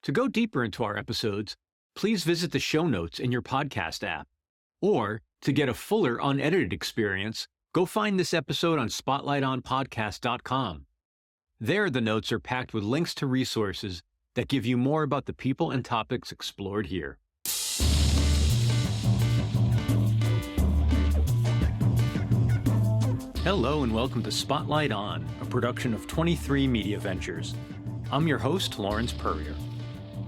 To go deeper into our episodes, please visit the show notes in your podcast app. Or, to get a fuller unedited experience, go find this episode on spotlightonpodcast.com. There, the notes are packed with links to resources that give you more about the people and topics explored here. Hello and welcome to Spotlight On, a production of 23 Media Ventures. I'm your host, Lawrence Purrier.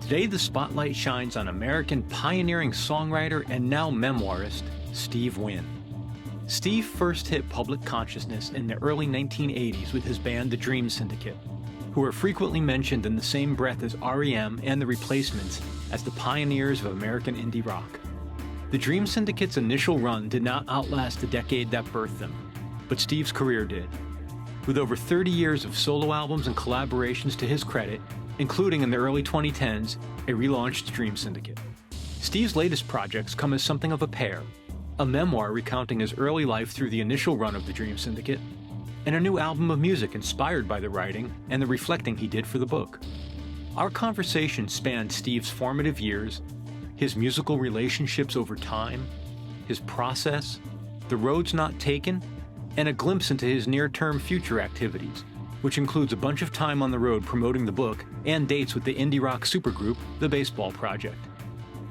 Today, the spotlight shines on American pioneering songwriter and now memoirist, Steve Wynn. Steve first hit public consciousness in the early 1980s with his band, the Dream Syndicate, who are frequently mentioned in the same breath as REM and The Replacements as the pioneers of American indie rock. The Dream Syndicate's initial run did not outlast the decade that birthed them, but Steve's career did. With over 30 years of solo albums and collaborations to his credit, including in the early 2010s, a relaunched Dream Syndicate. Steve's latest projects come as something of a pair, a memoir recounting his early life through the initial run of the Dream Syndicate, and a new album of music inspired by the writing and the reflecting he did for the book. Our conversation spanned Steve's formative years, his musical relationships over time, his process, the roads not taken, and a glimpse into his near-term future activities, which includes a bunch of time on the road promoting the book and dates with the indie rock supergroup, The Baseball Project.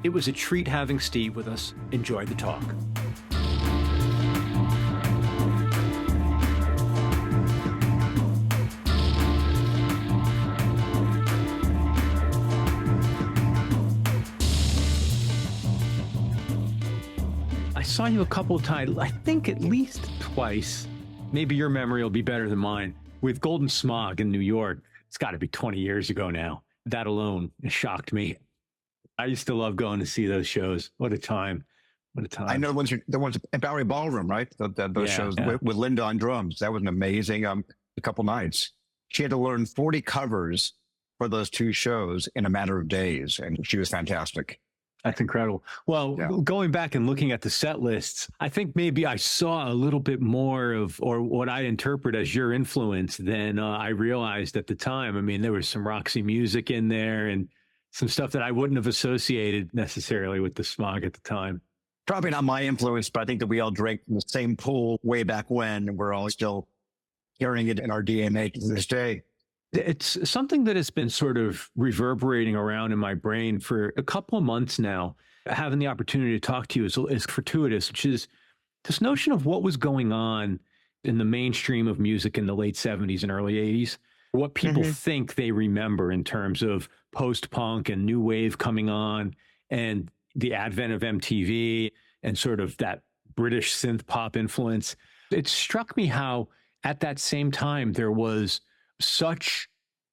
It was a treat having Steve with us. Enjoy the talk. I saw you a couple of times, I think at least twice. Maybe your memory will be better than mine. With Golden Smog in New York. It's got to be 20 years ago now. That alone shocked me. I used to love going to see those shows. What a time. What a time. I know the ones at Bowery Ballroom, right? Those shows with Linda on drums. That was an amazing a couple nights. She had to learn 40 covers for those two shows in a matter of days, and she was fantastic. That's incredible. Well, Going back and looking at the set lists, I think maybe I saw a little bit more of, or what I interpret as your influence than I realized at the time. I mean, there was some Roxy Music in there and some stuff that I wouldn't have associated necessarily with the Smog at the time. Probably not my influence, but I think that we all drank from the same pool way back when, and we're all still hearing it in our DNA to this day. It's something that has been sort of reverberating around in my brain for a couple of months now. Having the opportunity to talk to you is fortuitous, which is this notion of what was going on in the mainstream of music in the late 70s and early 80s, what people think they remember in terms of post-punk and new wave coming on and the advent of MTV and sort of that British synth pop influence. It struck me how at that same time there was such,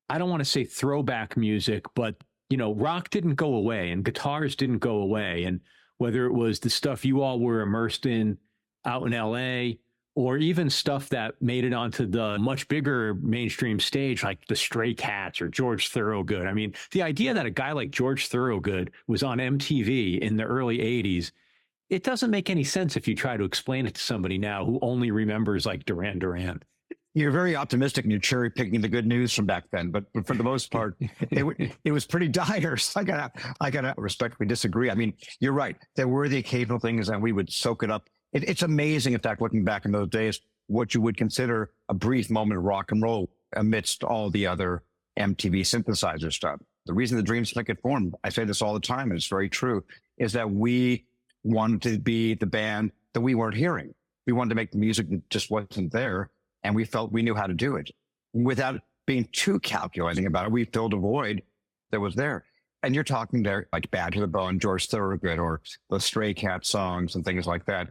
I don't want to say throwback music, but, you know, rock didn't go away and guitars didn't go away. And whether it was the stuff you all were immersed in out in LA, or even stuff that made it onto the much bigger mainstream stage, like the Stray Cats or George Thorogood. I mean, the idea that a guy like George Thorogood was on MTV in the early 80s, it doesn't make any sense if you try to explain it to somebody now who only remembers like Duran Duran. You're very optimistic and you're cherry picking the good news from back then, but for the most part, it was pretty dire. So I gotta respectfully disagree. I mean, you're right. There were the occasional things and we would soak it up. It's amazing, in fact, looking back in those days, what you would consider a brief moment of rock and roll amidst all the other MTV synthesizer stuff. The reason the Dream Syndicate formed, I say this all the time, and it's very true, is that we wanted to be the band that we weren't hearing. We wanted to make the music that just wasn't there. And we felt we knew how to do it without being too calculating about it. We filled a void that was there. And you're talking there like Bad to the Bone, George Thorogood, or the Stray Cat songs and things like that.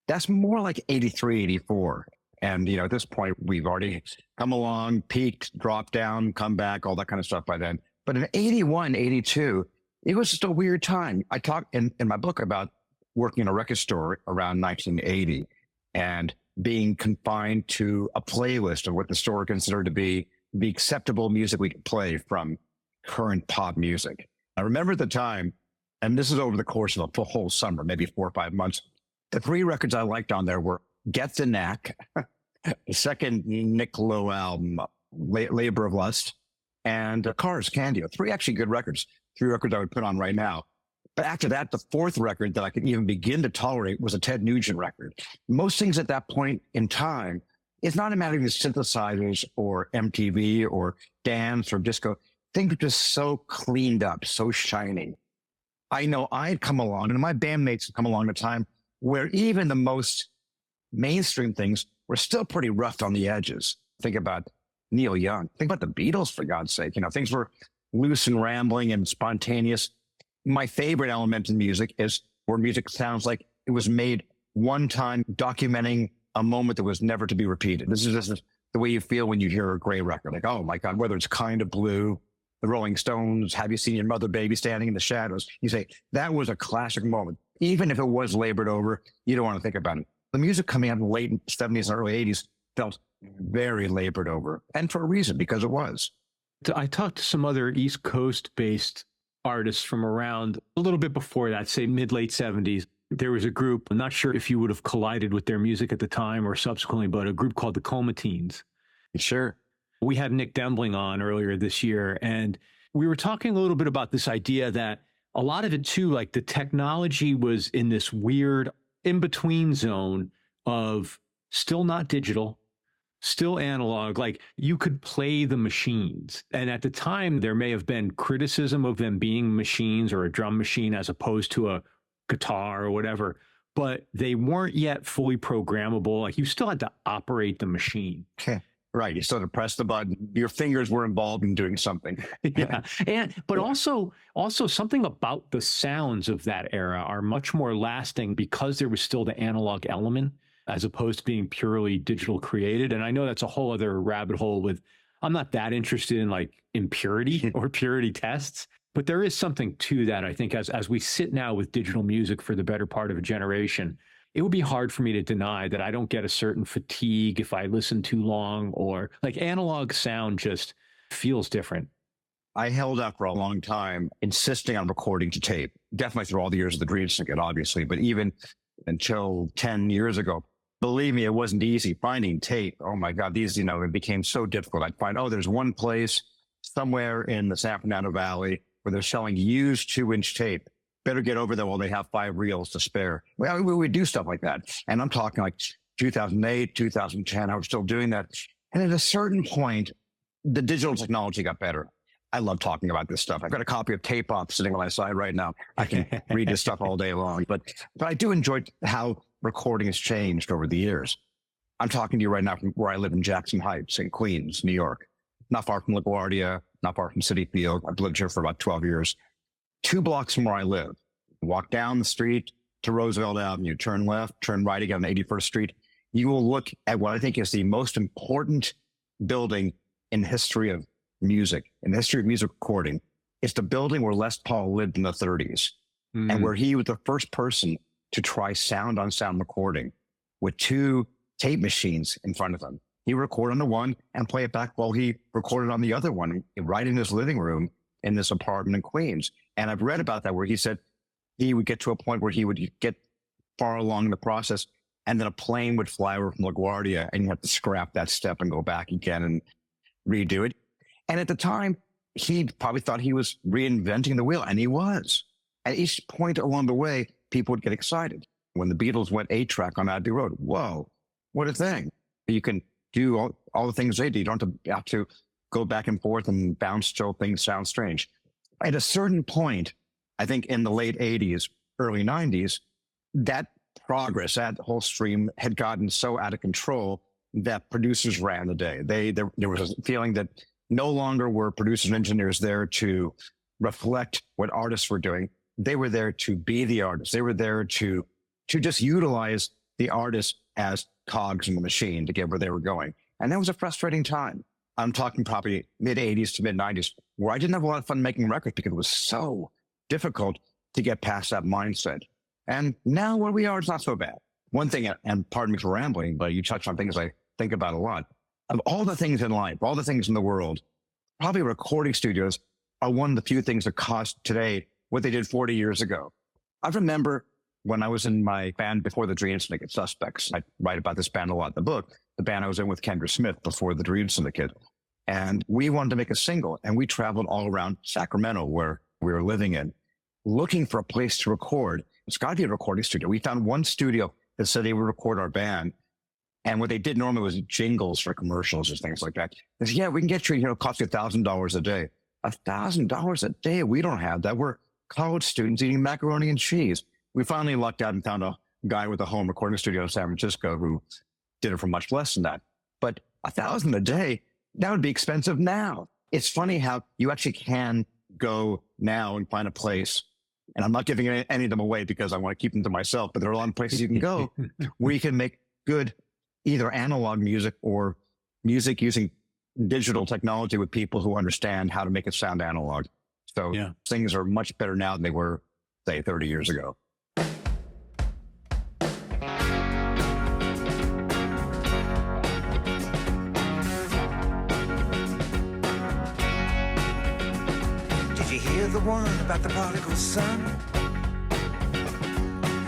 That's more like 83, 84. And, you know, at this point, we've already come along, peaked, dropped down, come back, all that kind of stuff by then. But in 81, 82, it was just a weird time. I talk in my book about working in a record store around 1980 and being confined to a playlist of what the store considered to be the acceptable music we could play from current pop music. I remember at the time, and this is over the course of a whole summer, maybe 4 or 5 months, the 3 records I liked on there were Get the Knack, the second Nick Lowe album, Labor of Lust, and Cars, Candy. Three actually good records, three records I would put on right now. But after that, the fourth record that I could even begin to tolerate was a Ted Nugent record. Most things at that point in time, it's not a matter of the synthesizers or MTV or dance or disco. Things were just so cleaned up, so shiny. I know I had come along, and my bandmates had come along at a time where even the most mainstream things were still pretty rough on the edges. Think about Neil Young. Think about the Beatles, for God's sake. Things were loose and rambling and spontaneous. My favorite element in music is where music sounds like it was made one time, documenting a moment that was never to be repeated. This is the way you feel when you hear a Gray record. Like, oh my God, whether it's Kind of Blue, the Rolling Stones, Have You Seen Your Mother, Baby, Standing in the Shadows? You say, that was a classic moment. Even if it was labored over, you don't want to think about it. The music coming out in the late 70s and early 80s felt very labored over, and for a reason, because it was. I talked to some other East Coast-based artists from around a little bit before that, say mid-late 70s. There was a group, I'm not sure if you would have collided with their music at the time or subsequently, but a group called the Comatines. Sure. We had Nick Dembling on earlier this year, and we were talking a little bit about this idea that a lot of it too, like the technology was in this weird in-between zone of still not digital, still analog. Like you could play the machines. And at the time, there may have been criticism of them being machines or a drum machine as opposed to a guitar or whatever, but they weren't yet fully programmable. Like you still had to operate the machine. Okay. Right. You still had to press the button. Your fingers were involved in doing something. Yeah. But also something about the sounds of that era are much more lasting because there was still the analog element as opposed to being purely digital created. And I know that's a whole other rabbit hole I'm not that interested in like impurity or purity tests, but there is something to that. I think as we sit now with digital music for the better part of a generation, it would be hard for me to deny that I don't get a certain fatigue if I listen too long, or like analog sound just feels different. I held out for a long time, insisting on recording to tape, definitely through all the years of the Dream Syndicate, obviously, but even until 10 years ago, believe me, it wasn't easy finding tape. Oh my God, it became so difficult. I'd find, there's one place somewhere in the San Fernando Valley where they're selling used 2-inch tape. Better get over there while they have 5 reels to spare. Well, we would do stuff like that. And I'm talking like 2008, 2010, I was still doing that. And at a certain point, the digital technology got better. I love talking about this stuff. I've got a copy of Tape Op sitting on my side right now. I can read this stuff all day long. But I do enjoy how recording has changed over the years. I'm talking to you right now from where I live in Jackson Heights in Queens, New York. Not far from LaGuardia, not far from Citi Field. I've lived here for about 12 years. 2 blocks from where I live. Walk down the street to Roosevelt Avenue, turn left, turn right again on 81st Street. You will look at what I think is the most important building in the history of music, in the history of music recording. It's the building where Les Paul lived in the 30s and where he was the first person to try sound on sound recording with 2 tape machines in front of him. He would record on the one and play it back while he recorded on the other one right in his living room in this apartment in Queens. And I've read about that where he said he would get to a point where he would get far along the process and then a plane would fly over from LaGuardia and you have to scrap that step and go back again and redo it. And at the time, he probably thought he was reinventing the wheel, and he was. At each point along the way, people would get excited. When the Beatles went 8-track on Abbey Road, whoa, what a thing. You can do all the things they do. You don't have to go back and forth and bounce till things sound strange. At a certain point, I think in the late 80s, early 90s, that progress, that whole stream had gotten so out of control that producers ran the day. There was a feeling that no longer were producers and engineers there to reflect what artists were doing. They were there to be the artists. They were there to just utilize the artists as cogs in the machine to get where they were going. And that was a frustrating time. I'm talking probably mid 80s to mid 90s, where I didn't have a lot of fun making records because it was so difficult to get past that mindset. And now where we are, it's not so bad. One thing, and pardon me for rambling, but you touched on things I think about a lot. Of all the things in life, all the things in the world, probably recording studios are one of the few things that cost today what they did 40 years ago. I remember when I was in my band before the Dream Syndicate, Suspects. I write about this band a lot in the book, the band I was in with Kendra Smith before the Dream Syndicate. And we wanted to make a single, and we traveled all around Sacramento, where we were living in, looking for a place to record. It's got to be a recording studio. We found one studio that said they would record our band. And what they did normally was jingles for commercials or things like that. They said, yeah, we can get you, it costs you $1,000 a day. $1,000 a day? We don't have that. We're college students eating macaroni and cheese. We finally lucked out and found a guy with a home recording studio in San Francisco who did it for much less than that. But $1,000 a day, that would be expensive now. It's funny how you actually can go now and find a place. And I'm not giving any of them away because I want to keep them to myself, but there are a lot of places you can go where you can make good either analog music or music using digital technology with people who understand how to make it sound analog. So things are much better now than they were, say, 30 years ago. The one about the prodigal son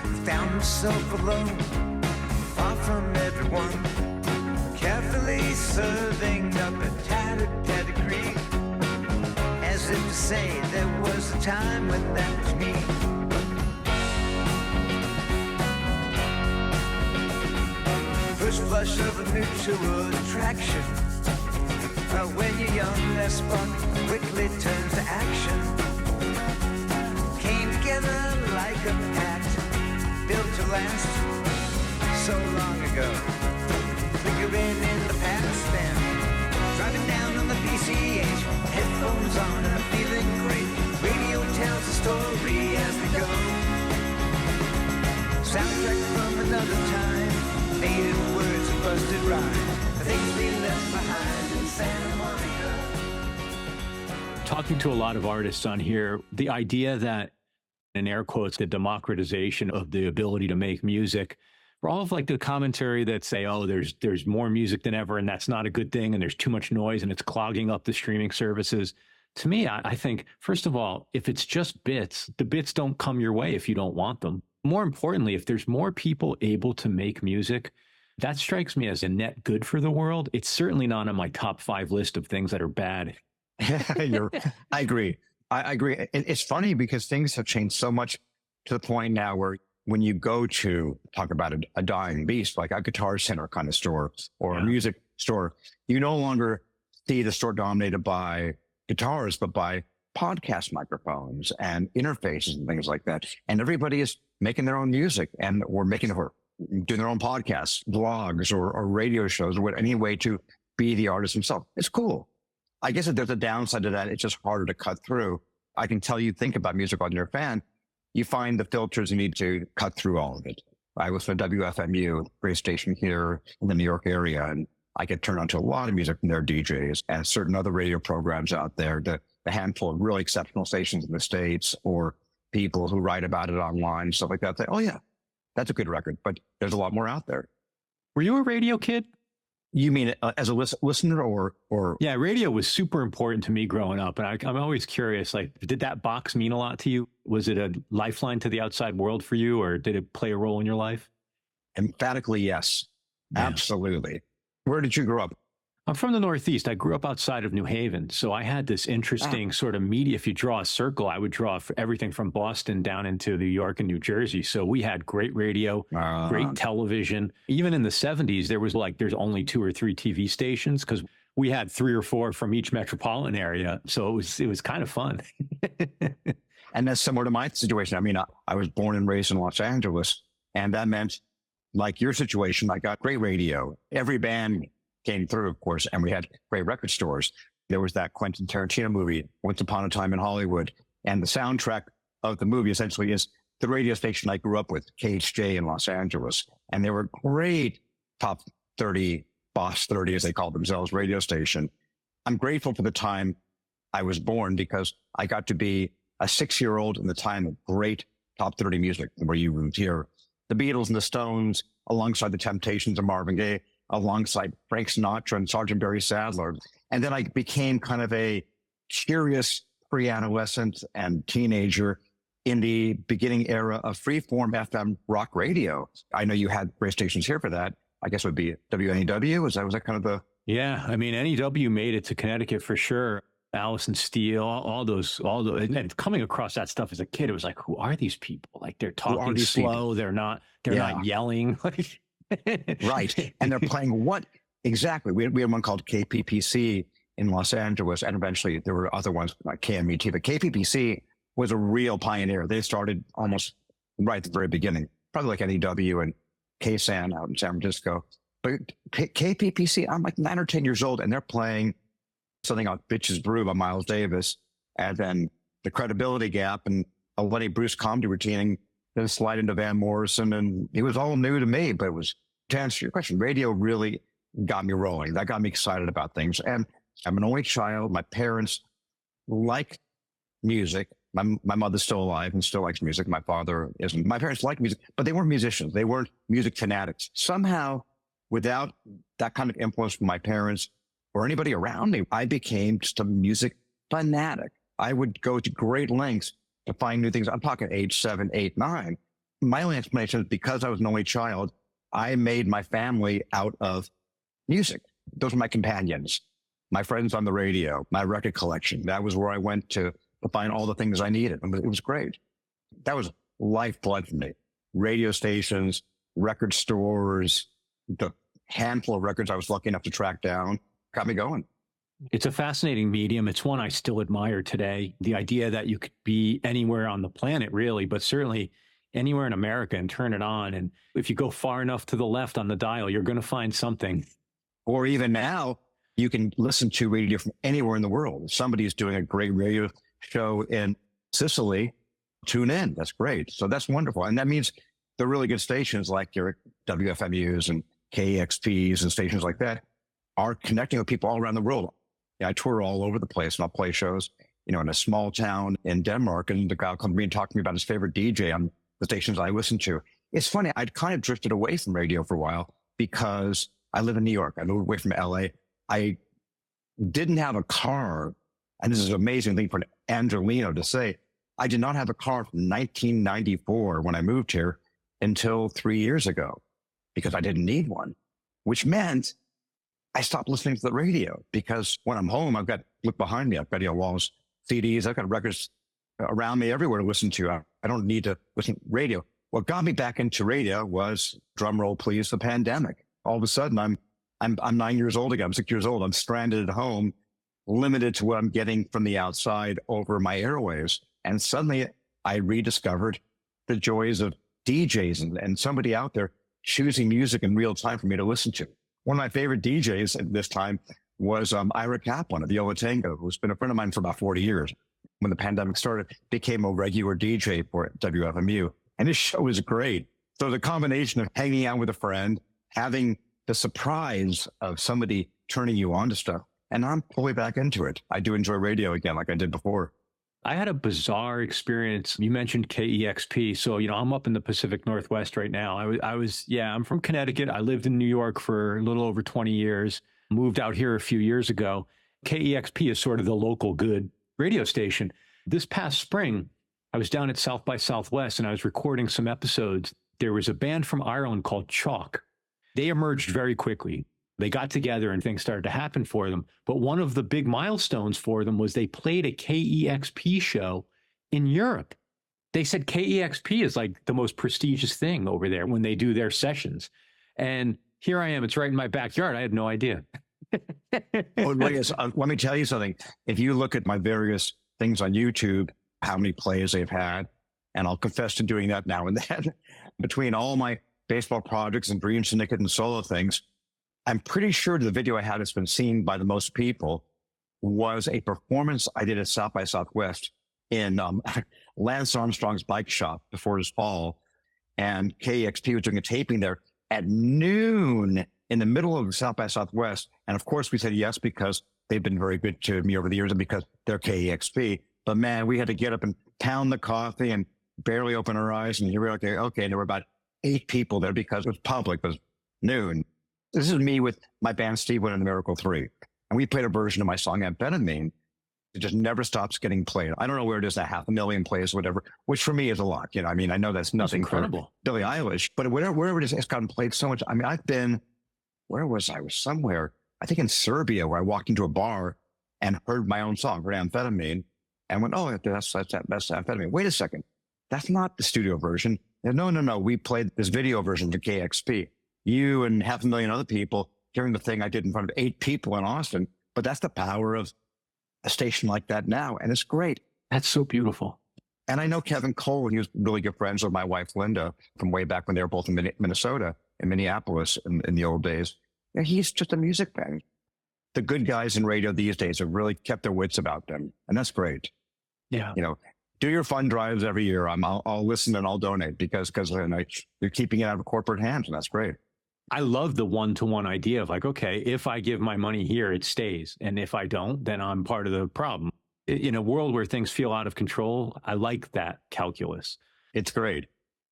who found himself alone, far from everyone, carefully serving up a tattered pedigree, as if to say there was a time when that was me. First flush of a mutual attraction. When you're young, that spark quickly turns to action. Came together like a pact, built to last so long ago. Flickering in the past then, driving down on the PCH, headphones on and I'm feeling great. Radio tells the story as we go. Soundtrack from another time, native words and busted rhymes. Things we left behind in Santa Monica. Talking to a lot of artists on here, the idea that, in air quotes, the democratization of the ability to make music, for all of like the commentary that say, oh, there's more music than ever, and that's not a good thing, and there's too much noise, and it's clogging up the streaming services. To me, I think, first of all, if it's just bits, the bits don't come your way if you don't want them. More importantly, if there's more people able to make music, that strikes me as a net good for the world. It's certainly not on my top 5 list of things that are bad. I agree. I agree. It's funny because things have changed so much to the point now where when you go to talk about a dying beast, like a Guitar Center kind of store or a music store, you no longer see the store dominated by guitars, but by podcast microphones and interfaces and things like that. And everybody is making their own music and we're doing their own podcasts, blogs, or radio shows, or any way to be the artist himself. It's cool. I guess if there's a downside to that, it's just harder to cut through. I can tell you, think about music when you're a fan, you find the filters you need to cut through all of it. I was for WFMU, great station here in the New York area, and I get turned on to a lot of music from their DJs and certain other radio programs out there, the handful of really exceptional stations in the States or people who write about it online, stuff like that. Say, oh yeah, that's a good record, but there's a lot more out there. Were you a radio kid? You mean as a listener or? Yeah, radio was super important to me growing up. And I'm always curious, like, did that box mean a lot to you? Was it a lifeline to the outside world for you, or did it play a role in your life? Emphatically, yes. Yeah. Absolutely. Where did you grow up? I'm from the Northeast. I grew up outside of New Haven. So I had this interesting sort of media. If you draw a circle, I would draw everything from Boston down into New York and New Jersey. So we had great radio, great television. Even in the 70s, there's only 2 or 3 TV stations because we had 3 or 4 from each metropolitan area. So it was kind of fun. And that's similar to my situation. I mean, I was born and raised in Los Angeles, and that meant, like your situation, I got great radio. Every band came through, of course, and we had great record stores. There was that Quentin Tarantino movie, Once Upon a Time in Hollywood. And the soundtrack of the movie essentially is the radio station I grew up with, KHJ in Los Angeles. And they were great top 30, Boss 30, as they call themselves, radio station. I'm grateful for the time I was born because I got to be a 6-year-old in the time of great top 30 music, where you would hear the Beatles and the Stones alongside the Temptations and Marvin Gaye, alongside Frank Sinatra and Sgt. Barry Sadler. And then I became kind of a curious pre-adolescent and teenager in the beginning era of freeform FM rock radio. I know you had great stations here for that. I guess it would be WNEW. Was that kind of Yeah, I mean, NEW made it to Connecticut for sure. Allison Steele, and coming across that stuff as a kid, it was like, who are these people? Like they're talking these slow. people? They're not Yeah. yelling. Right. And they're playing what exactly? We had one called KPPC in Los Angeles, and eventually there were other ones like KMET, but KPPC was a real pioneer. They started almost right at the very beginning, probably like NEW and KSAN out in San Francisco. But KPPC, I'm like 9 or 10 years old, and they're playing something on Bitches Brew by Miles Davis, and then The Credibility Gap and a Lenny Bruce comedy routine, and then slide into Van Morrison. And it was all new to me, but it was, to answer your question, radio really got me rolling. That got me excited about things. And I'm an only child. My parents like music. My mother's still alive and still likes music. My father isn't. My parents liked music, but they weren't musicians. They weren't music fanatics. Somehow, without that kind of influence from my parents or anybody around me, I became just a music fanatic. I would go to great lengths to find new things. I'm talking age 7, 8, 9. My only explanation is because I was an only child, I made my family out of music. Those were my companions, my friends on the radio, my record collection. That was where I went to find all the things I needed. And it was great. That was lifeblood for me. Radio stations, record stores, the handful of records I was lucky enough to track down got me going. It's a fascinating medium. It's one I still admire today. The idea that you could be anywhere on the planet, really, but certainly anywhere in America and turn it on. And if you go far enough to the left on the dial, you're going to find something. Or even now, you can listen to radio from anywhere in the world. If somebody is doing a great radio show in Sicily, tune in. That's great. So that's wonderful. And that means the really good stations like your WFMUs and KEXPs and stations like that are connecting with people all around the world. I tour all over the place and I'll play shows, in a small town in Denmark, and the guy will come to me and talk to me about his favorite DJ on the stations I listen to. It's funny. I'd kind of drifted away from radio for a while because I live in New York. I moved away from LA. I didn't have a car. And this is an amazing thing for an Angelino to say. I did not have a car from 1994 when I moved here until 3 years ago because I didn't need one, which meant I stopped listening to the radio because when I'm home, look behind me, I've got walls, CDs, I've got records around me everywhere to listen to. I don't need to listen to radio. What got me back into radio was, drum roll please, the pandemic. All of a sudden, I'm 9 years old again. I'm 6 years old. I'm stranded at home, limited to what I'm getting from the outside over my airwaves. And suddenly I rediscovered the joys of DJs and somebody out there choosing music in real time for me to listen to. One of my favorite DJs at this time was Ira Kaplan of Yo La Tengo, who's been a friend of mine for about 40 years. When the pandemic started, became a regular DJ for WFMU. And his show was great. So the combination of hanging out with a friend, having the surprise of somebody turning you on to stuff, and I'm fully back into it. I do enjoy radio again like I did before. I had a bizarre experience. You mentioned KEXP. So, I'm up in the Pacific Northwest right now. I'm from Connecticut. I lived in New York for a little over 20 years, moved out here a few years ago. KEXP is sort of the local good radio station. This past spring, I was down at South by Southwest and I was recording some episodes. There was a band from Ireland called Chalk. They emerged very quickly. They got together and things started to happen for them. But one of the big milestones for them was they played a KEXP show in Europe. They said KEXP is like the most prestigious thing over there when they do their sessions. And here I am. It's right in my backyard. I had no idea. Let me tell you something. If you look at my various things on YouTube, how many plays they've had, and I'll confess to doing that now and then, between all my baseball projects and Dream Syndicate and solo things, I'm pretty sure the video I had that's been seen by the most people was a performance I did at South by Southwest in Lance Armstrong's bike shop before his fall. And KEXP was doing a taping there at noon in the middle of South by Southwest. And of course we said yes, because they've been very good to me over the years and because they're KEXP. But man, we had to get up and pound the coffee and barely open our eyes. And here we are, okay. And there were about 8 people there because it was public, it was noon. This is me with my band Steve Wynn and the Miracle 3. And we played a version of my song Amphetamine. It just never stops getting played. I don't know where it is, 500,000 plays or whatever, which for me is a lot. I know that's nothing incredible for Billie Eilish, but wherever it is, it's gotten played so much. Where was I? I was somewhere. I think in Serbia, where I walked into a bar and heard my own song, heard Amphetamine, and went, oh, that's Amphetamine. Wait a second. That's not the studio version. And no. We played this video version to KXP. You and 500,000 other people hearing the thing I did in front of 8 people in Austin. But that's the power of a station like that now. And it's great. That's so beautiful. And I know Kevin Cole, he was really good friends with my wife, Linda, from way back when they were both in Minnesota, in Minneapolis in the old days. And he's just a music fan. The good guys in radio these days have really kept their wits about them. And that's great. Yeah. You know, do your fund drives every year. I'll listen and I'll donate because you're keeping it out of corporate hands. And that's great. I love the one-to-one idea of like, okay, if I give my money here, it stays. And if I don't, then I'm part of the problem. In a world where things feel out of control, I like that calculus. It's great.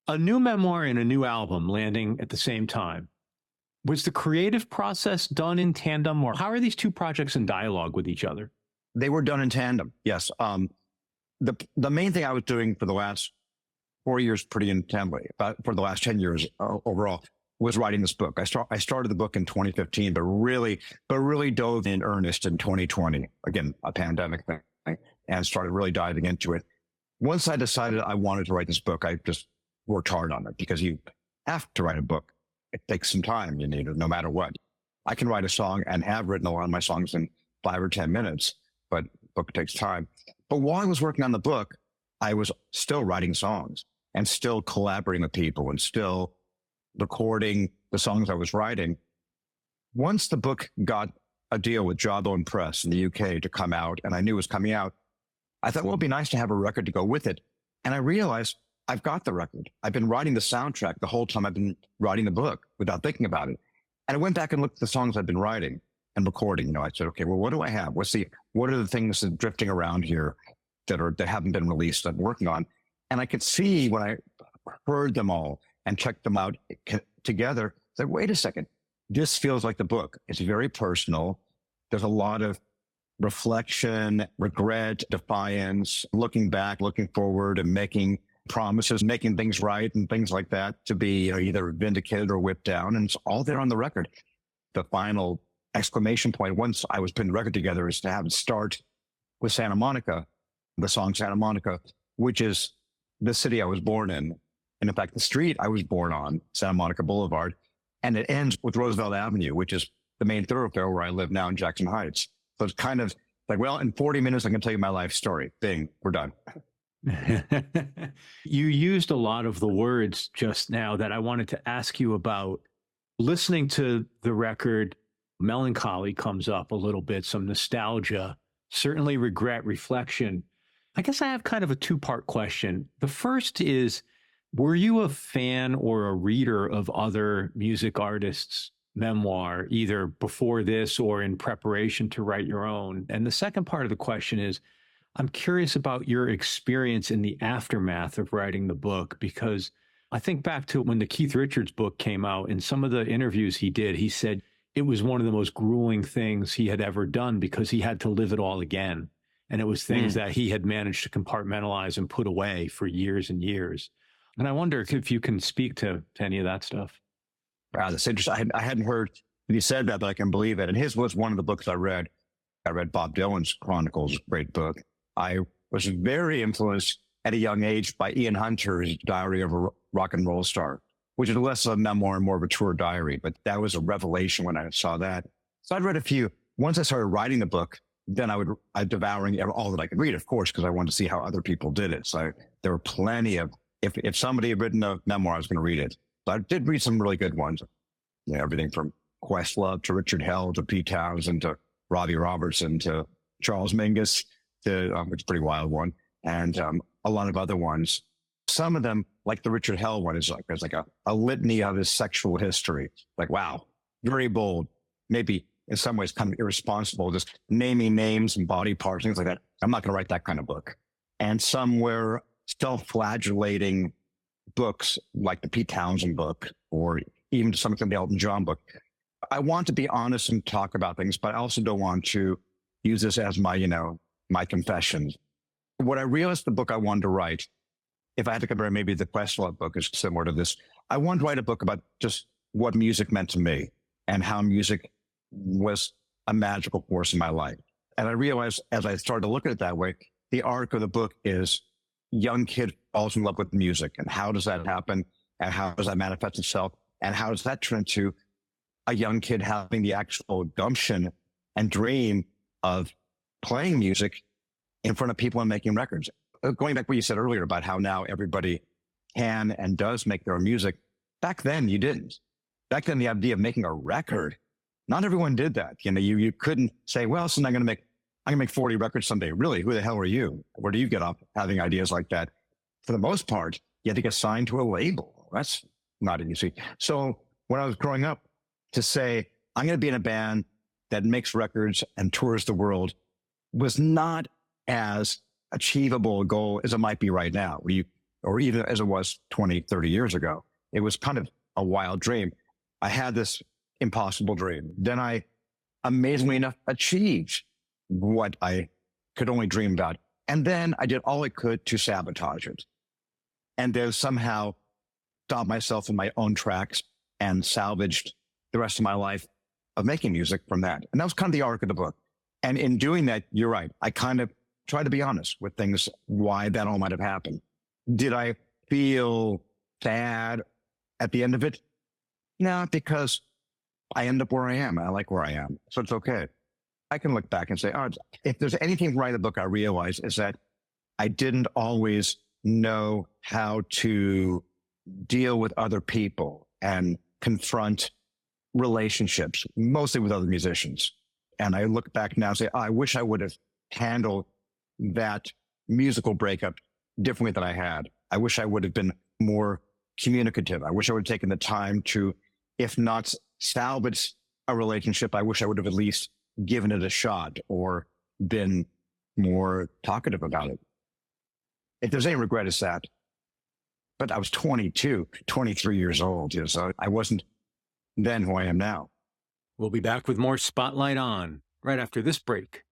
A new memoir and a new album landing at the same time. Was the creative process done in tandem, or how are these two projects in dialogue with each other? They were done in tandem. Yes. The main thing I was doing for the last 4 years pretty intently, but for the last 10 years overall, was writing this book. I started the book in 2015, but really dove in earnest in 2020. Again, a pandemic thing, and started really diving into it. Once I decided I wanted to write this book, I just worked hard on it because you have to write a book. It takes some time. You need it no matter what. I can write a song and have written a lot of my songs in 5 or 10 minutes, but the book takes time. But while I was working on the book, I was still writing songs and still collaborating with people and still recording the songs I was writing. Once the book got a deal with Jawbone Press in the UK to come out, and I knew it was coming out, I thought, well, it'd be nice to have a record to go with it. And I realized I've got the record. I've been writing the soundtrack the whole time I've been writing the book without thinking about it. And I went back and looked at the songs I've been writing and recording. You know, I said, okay, well, what do I have? What are the things that are drifting around here that haven't been released that I'm working on? And I could see when I heard them all and checked them out together, that wait a second, this feels like the book. It's very personal. There's a lot of reflection, regret, defiance, looking back, looking forward, and making promises, making things right and things like that to be, you know, either vindicated or whipped down. And it's all there on the record. The final exclamation point, once I was putting the record together, is to have it start with Santa Monica, the song Santa Monica, which is the city I was born in. And in fact, the street I was born on, Santa Monica Boulevard, and it ends with Roosevelt Avenue, which is the main thoroughfare where I live now in Jackson Heights. So it's kind of like, well, in 40 minutes, I can tell you my life story. Bing, we're done. You used a lot of the words just now that I wanted to ask you about. Listening to the record, melancholy comes up a little bit, some nostalgia, certainly regret, reflection. I guess I have kind of a two-part question. The first is, were you a fan or a reader of other music artists' memoir, either before this or in preparation to write your own? And the second part of the question is, I'm curious about your experience in the aftermath of writing the book, because I think back to when the Keith Richards book came out, in some of the interviews he did, he said it was one of the most grueling things he had ever done because he had to live it all again. And it was things that he had managed to compartmentalize and put away for years and years. And I wonder if you can speak to any of that stuff. Wow, that's interesting. I hadn't heard that he said that, but I can believe it. And his was one of the books I read. I read Bob Dylan's Chronicles, great book. I was very influenced at a young age by Ian Hunter's Diary of a Rock and Roll Star, which is less of a memoir and more of a tour diary. But that was a revelation when I saw that. So I'd read a few. Once I started writing the book, then I'd devouring all that I could read, of course, because I wanted to see how other people did it. So there were plenty of, if somebody had written a memoir, I was going to read it. So I did read some really good ones. You know, everything from Questlove to Richard Hell to Pete Townsend to Robbie Robertson to Charles Mingus, to, which is a pretty wild one, and a lot of other ones. Some of them, like the Richard Hell one, is like a litany of his sexual history. Like, wow, very bold. Maybe in some ways kind of irresponsible, just naming names and body parts, things like that. I'm not going to write that kind of book. And some were self-flagellating books, like the Pete Townsend book, or even to some extent the Elton John book. I want to be honest and talk about things, but I also don't want to use this as my confessions. What I realized the book I wanted to write, if I had to compare, maybe the Questlove book is similar to this. I wanted to write a book about just what music meant to me and how music was a magical force in my life. And I realized as I started to look at it that way, the arc of the book is young kid falls in love with music. And how does that happen? And how does that manifest itself? And how does that turn into a young kid having the actual gumption and dream of playing music in front of people and making records? Going back to what you said earlier about how now everybody can and does make their own music. Back then, you didn't. Back then, the idea of making a record, not everyone did that. You couldn't say, well, so I'm going to make 40 records someday. Really, who the hell are you? Where do you get up having ideas like that? For the most part, you had to get signed to a label. That's not easy. So when I was growing up, to say, I'm going to be in a band that makes records and tours the world was not as achievable a goal as it might be right now, or even as it was 20, 30 years ago. It was kind of a wild dream. I had this impossible dream. Then I, amazingly enough, achieved what I could only dream about. And then I did all I could to sabotage it. And then somehow stopped myself in my own tracks and salvaged the rest of my life of making music from that. And that was kind of the arc of the book. And in doing that, you're right. I kind of tried to be honest with things, why that all might have happened. Did I feel sad at the end of it? No, because I end up where I am. I like where I am. So it's okay. I can look back and say, oh, if there's anything right in the book, I realize is that I didn't always know how to deal with other people and confront relationships, mostly with other musicians. And I look back now and say, oh, I wish I would have handled that musical breakup differently than I had. I wish I would have been more communicative. I wish I would have taken the time to, if not salvage a relationship, I wish I would have at least given it a shot or been more talkative about it. If there's any regret, it's that. But I was 22, 23 years old, so I wasn't then who I am now. We'll be back with more Spotlight On right after this break.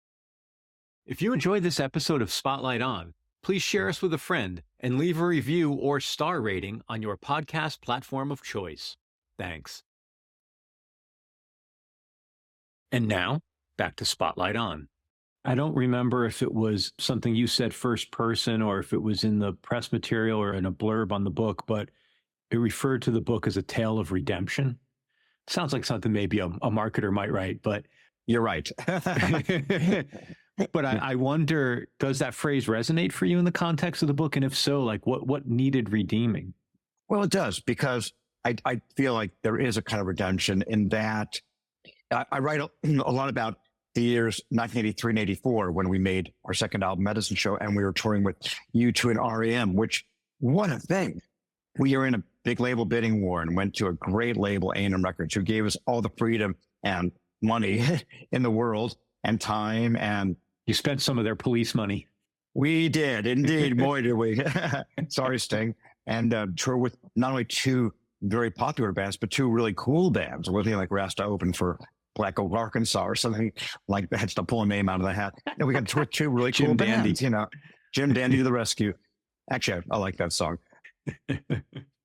If you enjoyed this episode of Spotlight On, please share us with a friend and leave a review or star rating on your podcast platform of choice. Thanks. And now, back to Spotlight On. I don't remember if it was something you said first person or if it was in the press material or in a blurb on the book, but it referred to the book as a tale of redemption. Sounds like something maybe a marketer might write, but you're right. But I wonder, does that phrase resonate for you in the context of the book? And if so, like what needed redeeming? Well, it does, because I feel like there is a kind of redemption in that I write a lot about the years 1983 and 84 when we made our second album, Medicine Show, and we were touring with U2 and REM, which, what a thing. We were in a big label bidding war and went to a great label, A&M Records, who gave us all the freedom and money in the world and time. And you spent some of their police money. We did, indeed. Boy, did we. Sorry, Sting. And tour with not only two very popular bands, but two really cool bands. It wasn't like we asked to open for Black Oak, Arkansas or something like that. To pull a name out of the hat. And we got to tour with two really cool bands, Jim Dandy to the rescue. Actually, I like that song.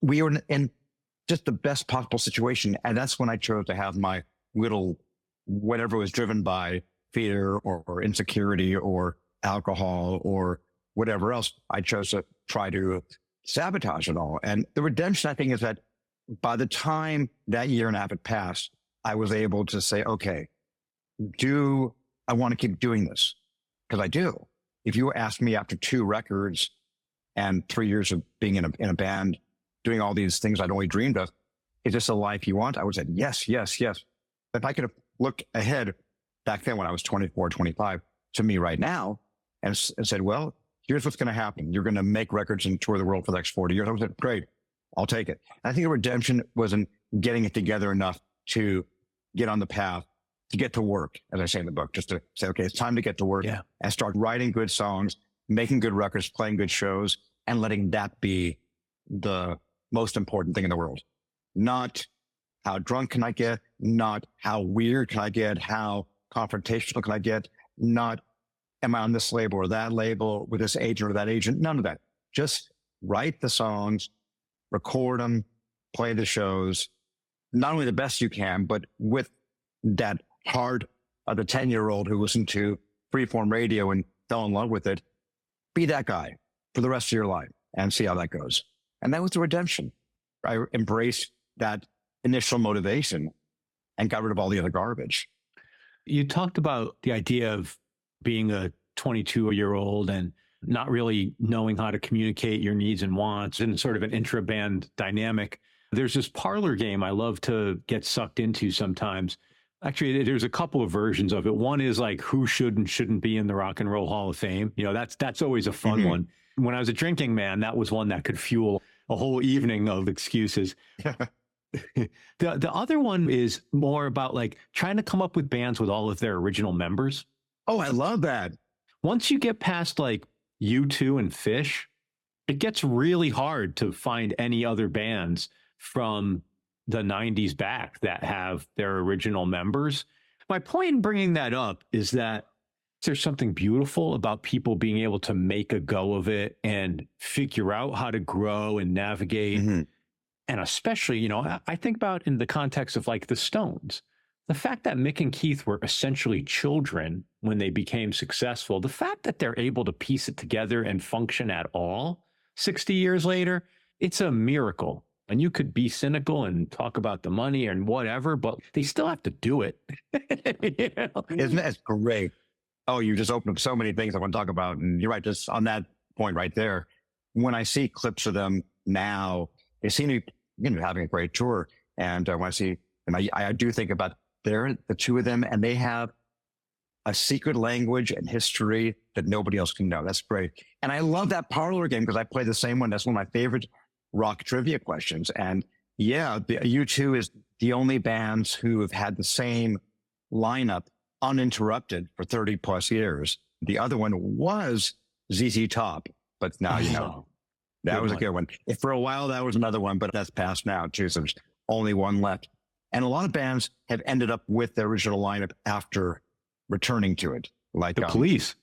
We were in just the best possible situation. And that's when I chose to have my little, whatever was driven by fear or insecurity or alcohol or whatever else, I chose to try to sabotage it all. And the redemption, I think, is that by the time that year and a half had passed, I was able to say, okay, do I want to keep doing this? Because I do. If you asked me after 2 records and 3 years of being in a band, doing all these things I'd only dreamed of, is this a life you want? I would say, yes, yes, yes. If I could have looked ahead back then when I was 24, 25 to me right now and said, well, here's what's going to happen. You're going to make records and tour the world for the next 40 years. I would say, great, I'll take it. And I think the redemption was in getting it together enough to get on the path, to get to work, as I say in the book, just to say, okay, it's time to get to work and start writing good songs, making good records, playing good shows, and letting that be the most important thing in the world. Not how drunk can I get, not how weird can I get, how confrontational can I get, not am I on this label or that label with this agent or that agent, none of that. Just write the songs, record them, play the shows, not only the best you can, but with that hard the 10-year-old who listened to freeform radio and fell in love with it. Be that guy for the rest of your life and see how that goes. And that was the redemption. I embraced that initial motivation and got rid of all the other garbage. You talked about the idea of being a 22-year-old and not really knowing how to communicate your needs and wants in sort of an intra-band dynamic. There's this parlor game I love to get sucked into sometimes. Actually, there's a couple of versions of it. One is like who should and shouldn't be in the Rock and Roll Hall of Fame. You know, that's always a fun one. When I was a drinking man, that was one that could fuel a whole evening of excuses. The other one is more about like trying to come up with bands with all of their original members. Oh, I love that. Once you get past like U2 and Fish, it gets really hard to find any other bands from the 90s back that have their original members. My point in bringing that up is that there's something beautiful about people being able to make a go of it and figure out how to grow and navigate. And especially, you know, I think about in the context of like the Stones, the fact that Mick and Keith were essentially children when they became successful, the fact that they're able to piece it together and function at all 60 years later, it's a miracle. And you could be cynical and talk about the money and whatever, but they still have to do it. You know? Isn't that great? Oh, you just opened up so many things I want to talk about. And you're right, just on that point right there. When I see clips of them now, they seem to be having a great tour. And when I see, and I do think about the two of them, and they have a secret language and history that nobody else can know. That's great. And I love that parlor game because I play the same one. That's one of my favorite rock trivia questions. And yeah, the U2 is the only bands who have had the same lineup uninterrupted for 30 plus years. The other one was ZZ Top, but now, you know, that was a good one. If for a while, that was another one, but that's past now too. So there's only one left. And a lot of bands have ended up with their original lineup after returning to it. Like the Police.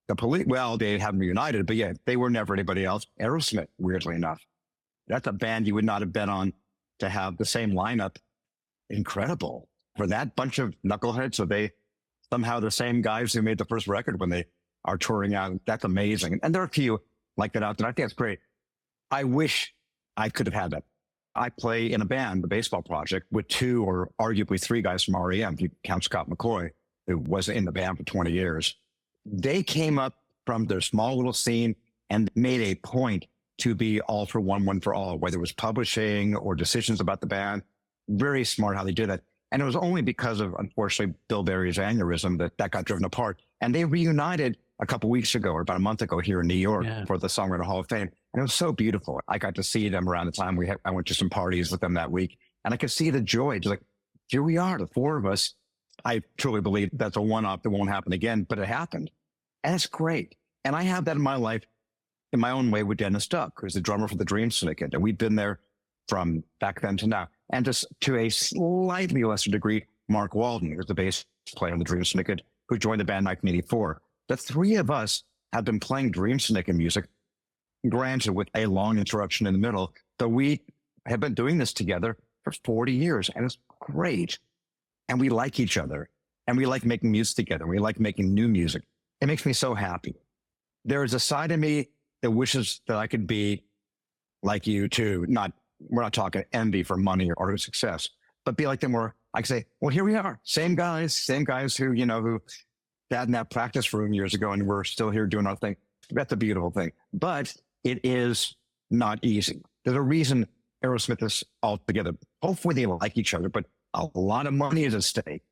The Police, well, they haven't reunited, but yeah, they were never anybody else. Aerosmith, weirdly enough. That's a band you would not have bet on to have the same lineup. Incredible. For that bunch of knuckleheads, so they somehow the same guys who made the first record when they are touring out. That's amazing. And there are a few like that out there. I think that's great. I wish I could have had that. I play in a band, the Baseball Project, with two or arguably three guys from REM, if you count Scott McCoy, who was in the band for 20 years. They came up from their small little scene and made a point to be all for one, one for all, whether it was publishing or decisions about the band. Very smart how they did that. And it was only because of, unfortunately, Bill Berry's aneurysm that got driven apart. And they reunited a couple weeks ago or about a month ago here in New York for the Songwriter Hall of Fame. And it was so beautiful. I got to see them around the time I went to some parties with them that week. And I could see the joy. Just like, here we are, the four of us. I truly believe that's a one-off that won't happen again, but it happened. And it's great. And I have that in my life in my own way with Dennis Duck, who's the drummer for the Dream Syndicate. And we've been there from back then to now. And just to a slightly lesser degree, Mark Walden, who's the bass player in the Dream Syndicate, who joined the band in 1984. The three of us have been playing Dream Syndicate music, granted with a long interruption in the middle, but we have been doing this together for 40 years, and it's great. And we like each other, and we like making music together. We like making new music. It makes me so happy. There is a side of me that wishes that I could be like you too. We're not talking envy for money or success, but be like them where I can say, well, here we are. Same guys who, who sat in that practice room years ago, and we're still here doing our thing. That's a beautiful thing, but it is not easy. There's a reason Aerosmith is all together. Hopefully they like each other, but a lot of money is at stake.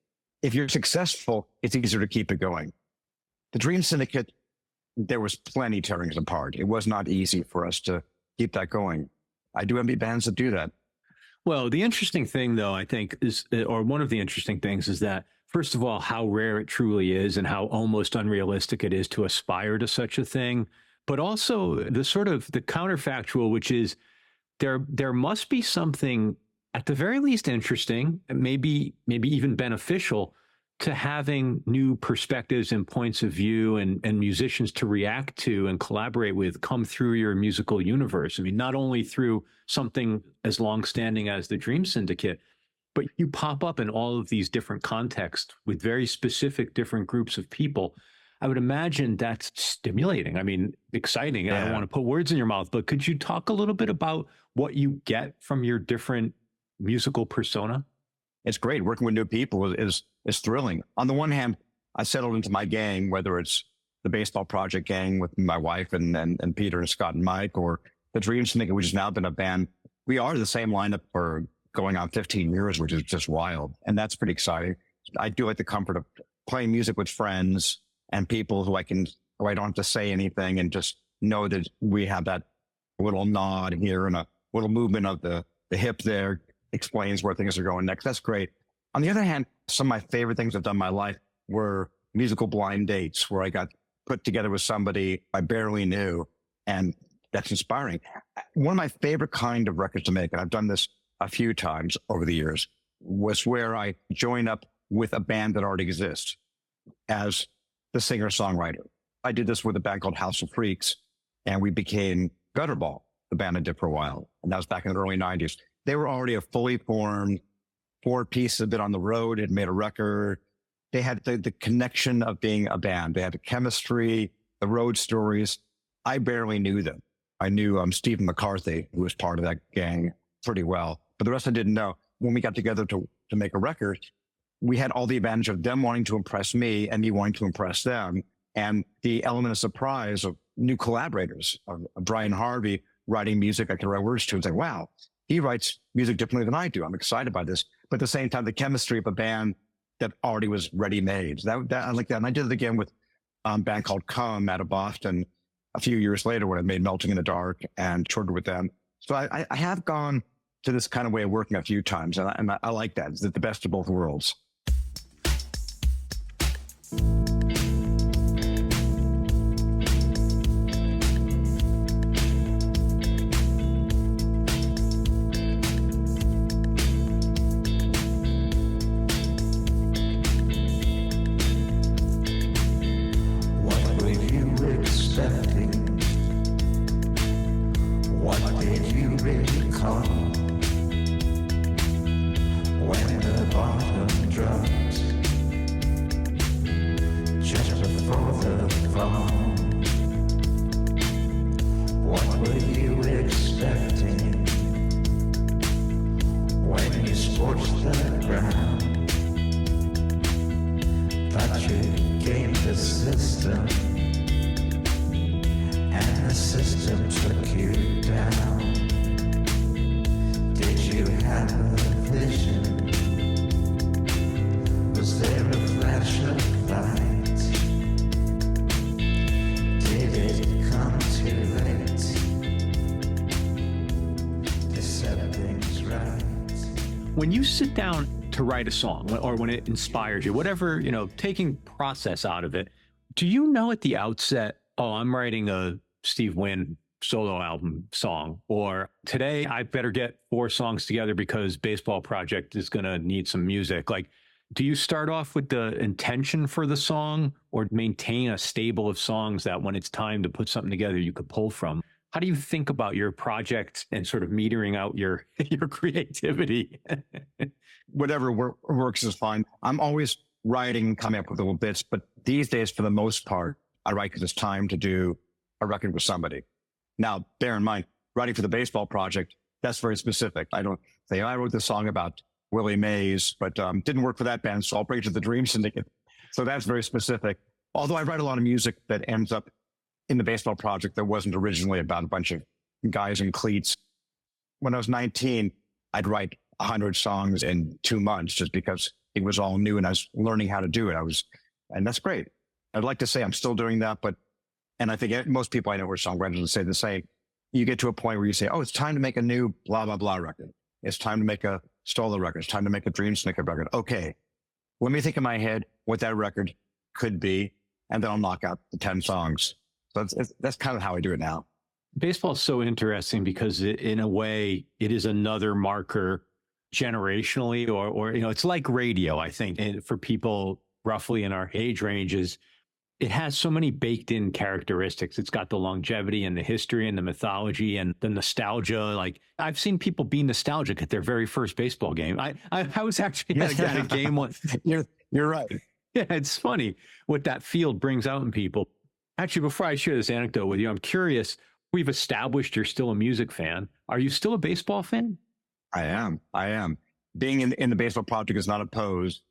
If you're successful, it's easier to keep it going. The Dream Syndicate, there was plenty tearing us apart. It was not easy for us to keep that going. I do envy bands that do that. Well, the interesting thing, though, I think is, or one of the interesting things is that, first of all, how rare it truly is and how almost unrealistic it is to aspire to such a thing. But also the sort of the counterfactual, which is there must be something at the very least interesting, maybe even beneficial to having new perspectives and points of view and musicians to react to and collaborate with come through your musical universe. I mean, not only through something as longstanding as the Dream Syndicate, but you pop up in all of these different contexts with very specific different groups of people. I would imagine that's stimulating. I mean, exciting. I don't want to put words in your mouth, but could you talk a little bit about what you get from your different musical persona? It's great. Working with new people is thrilling. On the one hand, I settled into my gang, whether it's the baseball project gang with my wife and Peter and Scott and Mike, or the Dream Syndicate, which has now been a band. We are the same lineup for going on 15 years, which is just wild. And that's pretty exciting. I do like the comfort of playing music with friends and people who I don't have to say anything and just know that we have that little nod here and a little movement of the hip there explains where things are going next. That's great. On the other hand, some of my favorite things I've done in my life were musical blind dates where I got put together with somebody I barely knew, and that's inspiring. One of my favorite kind of records to make, and I've done this a few times over the years, was where I join up with a band that already exists as the singer-songwriter. I did this with a band called House of Freaks, and we became Gutterball, the band I did for a while. And that was back in the early 90s. They were already a fully formed four-piece, had been on the road, had made a record. They had the connection of being a band. They had the chemistry, the road stories. I barely knew them. I knew Stephen McCarthy, who was part of that gang, pretty well. But the rest I didn't know. When we got together to make a record, we had all the advantage of them wanting to impress me and me wanting to impress them. And the element of surprise of new collaborators, of Brian Harvey writing music I could write words to. It's like, wow, he writes music differently than I do. I'm excited by this. But at the same time, the chemistry of a band that already was ready-made. That I like that. And I did it again with a band called Come out of Boston a few years later when I made Melting in the Dark and toured with them. So I have gone to this kind of way of working a few times. And I like that. It's the best of both worlds. When you sit down to write a song or when it inspires you, whatever, taking process out of it, do you know at the outset, oh, I'm writing a Steve Wynn solo album song, or today I better get 4 songs together because Baseball Project is going to need some music? Like, do you start off with the intention for the song or maintain a stable of songs that when it's time to put something together, you could pull from? How do you think about your project and sort of metering out your creativity? Whatever works is fine. I'm always writing and coming up with little bits, but these days, for the most part, I write because it's time to do a record with somebody. Now, bear in mind, writing for the Baseball Project, that's very specific. I don't say, I wrote this song about Willie Mays, but didn't work for that band, so I'll bring it to the Dream Syndicate. So that's very specific. Although I write a lot of music that ends up in the Baseball Project that wasn't originally about a bunch of guys in cleats. When I was 19, I'd write 100 songs in 2 months just because it was all new and I was learning how to do it. And that's great. I'd like to say I'm still doing that, and I think most people I know who are songwriters would say the same. You get to a point where you say, oh, it's time to make a new blah, blah, blah record. It's time to make a Stoller record. It's time to make a Dream Syndicate record. Okay, let me think in my head what that record could be, and then I'll knock out the 10 songs. So that's kind of how I do it now. Baseball is so interesting because in a way, it is another marker generationally, or it's like radio, I think. And for people roughly in our age ranges, it has so many baked in characteristics. It's got the longevity and the history and the mythology and the nostalgia. Like I've seen people be nostalgic at their very first baseball game. I was actually at a game once. You're right. Yeah, it's funny what that field brings out in people. Actually, before I share this anecdote with you, I'm curious. We've established you're still a music fan. Are you still a baseball fan? I am. Being in the baseball project is not opposed.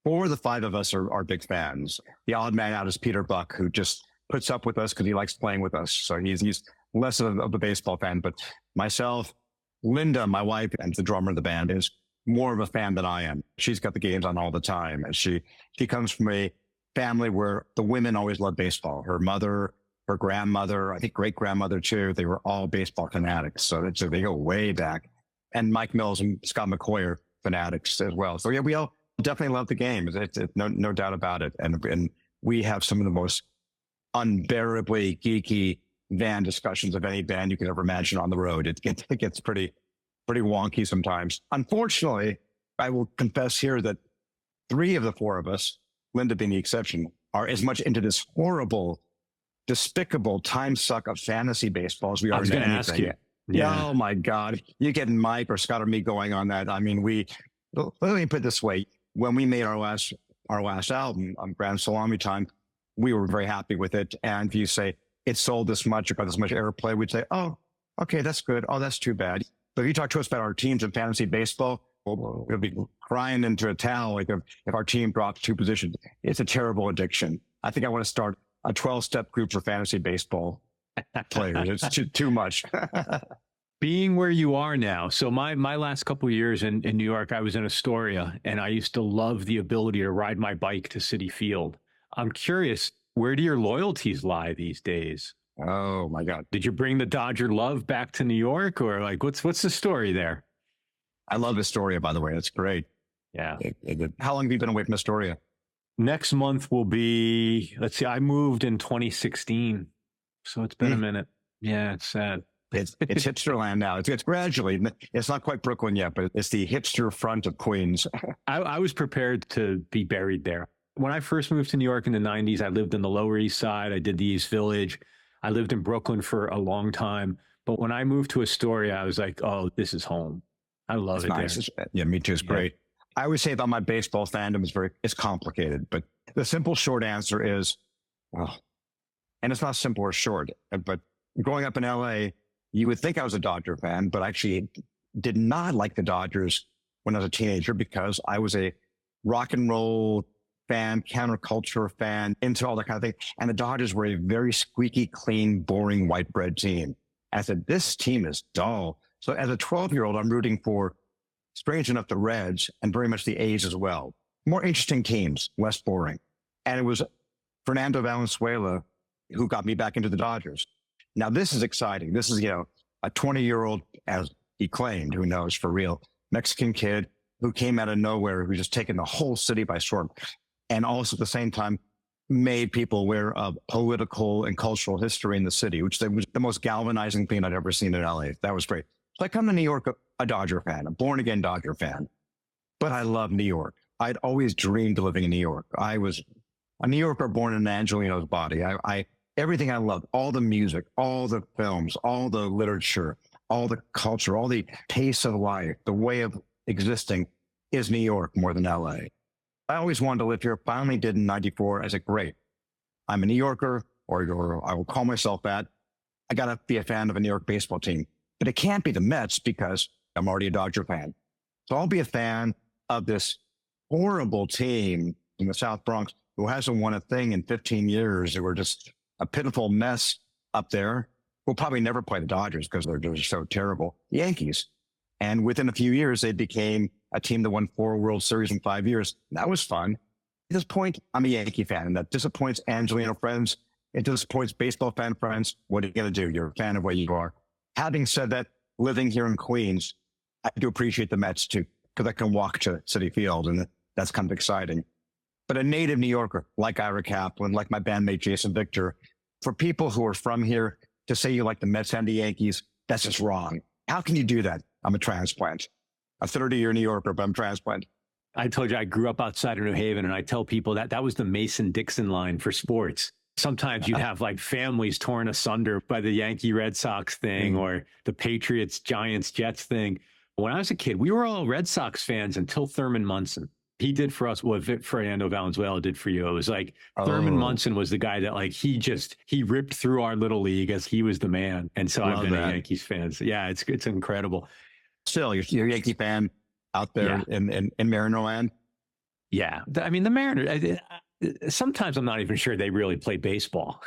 4 of the 5 of us are big fans. The odd man out is Peter Buck, who just puts up with us because he likes playing with us. So he's less of a baseball fan. But myself, Linda, my wife, and the drummer of the band is more of a fan than I am. She's got the games on all the time. And she comes from a family where the women always loved baseball. Her mother, her grandmother, I think great-grandmother too, they were all baseball fanatics. So they go way back. And Mike Mills and Scott McCoy are fanatics as well. So yeah, we all definitely love the game. It's no doubt about it. And we have some of the most unbearably geeky band discussions of any band you could ever imagine on the road. It gets pretty wonky sometimes. Unfortunately, I will confess here that 3 of the 4 of us, Linda being the exception, are as much into this horrible, despicable time suck of fantasy baseball as we are into anything. Ask you. Yeah. Oh my God. You get Mike or Scott or me going on that. I mean, let me put it this way. When we made our last album, Grand Salami Time, we were very happy with it. And if you say it sold this much or got this much airplay, we'd say, oh, okay, that's good. Oh, that's too bad. But if you talk to us about our teams in fantasy baseball, we'll be crying into a towel like if our team drops 2 positions. It's a terrible addiction. I think I want to start a 12-step group for fantasy baseball players. It's too much. Being where you are now. So my last couple of years in New York, I was in Astoria, and I used to love the ability to ride my bike to Citi Field. I'm curious, where do your loyalties lie these days? Oh my God. Did you bring the Dodger love back to New York, or like what's the story there? I love Astoria, by the way. That's great. Yeah. How long have you been away from Astoria? Next month will be, let's see, I moved in 2016. So it's been a minute. Yeah, it's sad. It's hipsterland now. It's gradually. It's not quite Brooklyn yet, but it's the hipster front of Queens. I was prepared to be buried there. When I first moved to New York in the 90s, I lived in the Lower East Side. I did the East Village. I lived in Brooklyn for a long time. But when I moved to Astoria, I was like, oh, this is home. I love it nice. there. Yeah, me too. It's great. I always say about my baseball fandom, it's complicated. But the simple short answer is, well, and it's not simple or short, but growing up in LA, you would think I was a Dodger fan, but I actually did not like the Dodgers when I was a teenager because I was a rock and roll fan, counterculture fan, into all that kind of thing. And the Dodgers were a very squeaky, clean, boring white bread team. I said, this team is dull. So as a 12-year-old, I'm rooting for, strange enough, the Reds and very much the A's as well. More interesting teams, less boring. And it was Fernando Valenzuela who got me back into the Dodgers. Now, this is exciting. This is, a 20-year-old, as he claimed, who knows for real, Mexican kid who came out of nowhere, who just taken the whole city by storm. And also at the same time, made people aware of political and cultural history in the city, which was the most galvanizing thing I'd ever seen in LA. That was great. So I come to New York, a Dodger fan, a born-again Dodger fan. But I love New York. I'd always dreamed of living in New York. I was a New Yorker born in Angelino's body. Everything I loved, all the music, all the films, all the literature, all the culture, all the taste of life, the way of existing is New York more than LA. I always wanted to live here. Finally did in 94. I said, great. I'm a New Yorker, or I will call myself that. I got to be a fan of a New York baseball team. But it can't be the Mets because I'm already a Dodger fan. So I'll be a fan of this horrible team in the South Bronx who hasn't won a thing in 15 years. They were just a pitiful mess up there. We'll probably never play the Dodgers because they're so terrible. The Yankees. And within a few years, they became a team that won 4 World Series in 5 years. That was fun. At this point, I'm a Yankee fan, and that disappoints Angelino friends. It disappoints baseball fan friends. What are you going to do? You're a fan of what you are. Having said that, living here in Queens, I do appreciate the Mets too, because I can walk to Citi Field, and that's kind of exciting. But a native New Yorker, like Ira Kaplan, like my bandmate Jason Victor, for people who are from here to say you like the Mets and the Yankees, that's just wrong. How can you do that? I'm a transplant. A 30-year New Yorker, but I'm a transplant. I told you I grew up outside of New Haven, and I tell people that was the Mason-Dixon line for sports. sometimes you'd have like families torn asunder by the Yankee Red Sox thing or the Patriots, Giants, Jets thing. When I was a kid, we were all Red Sox fans until Thurman Munson. He did for us what Fernando Valenzuela did for you. It was like Thurman Munson was the guy that like he ripped through our little league as he was the man. And so I've been a Yankees fan. So yeah, it's incredible. Still, you're a Yankee fan out there in Mariner land? Yeah. I mean, the Mariners, sometimes I'm not even sure they really play baseball.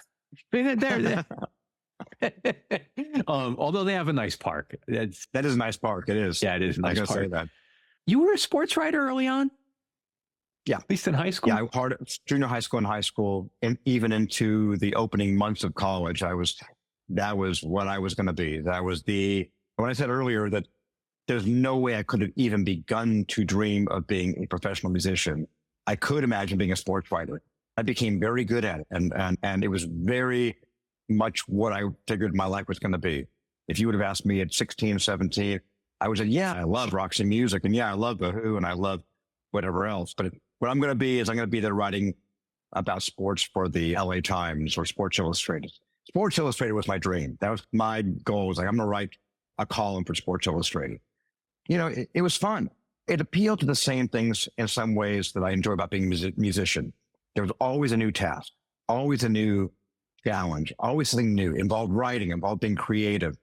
I mean, they're although they have a nice park. That is a nice park. It is. Yeah, it is a nice park. Say that. You were a sports writer early on? Yeah. At least in high school? Yeah, junior high school and high school, and even into the opening months of college, that was what I was going to be. That was when I said earlier that there's no way I could have even begun to dream of being a professional musician. I could imagine being a sports writer. I became very good at it. And it was very much what I figured my life was going to be. If you would have asked me at 16, 17, I would say, yeah, I love Roxy music. And yeah, I love The Who and I love whatever else. But what I'm going to be is I'm going to be there writing about sports for the LA Times or Sports Illustrated. Sports Illustrated was my dream. That was my goal. Was like, I'm going to write a column for Sports Illustrated. You know, it was fun. It appealed to the same things in some ways that I enjoy about being a musician. There was always a new task, always a new challenge, always something new, involved writing, involved being creative.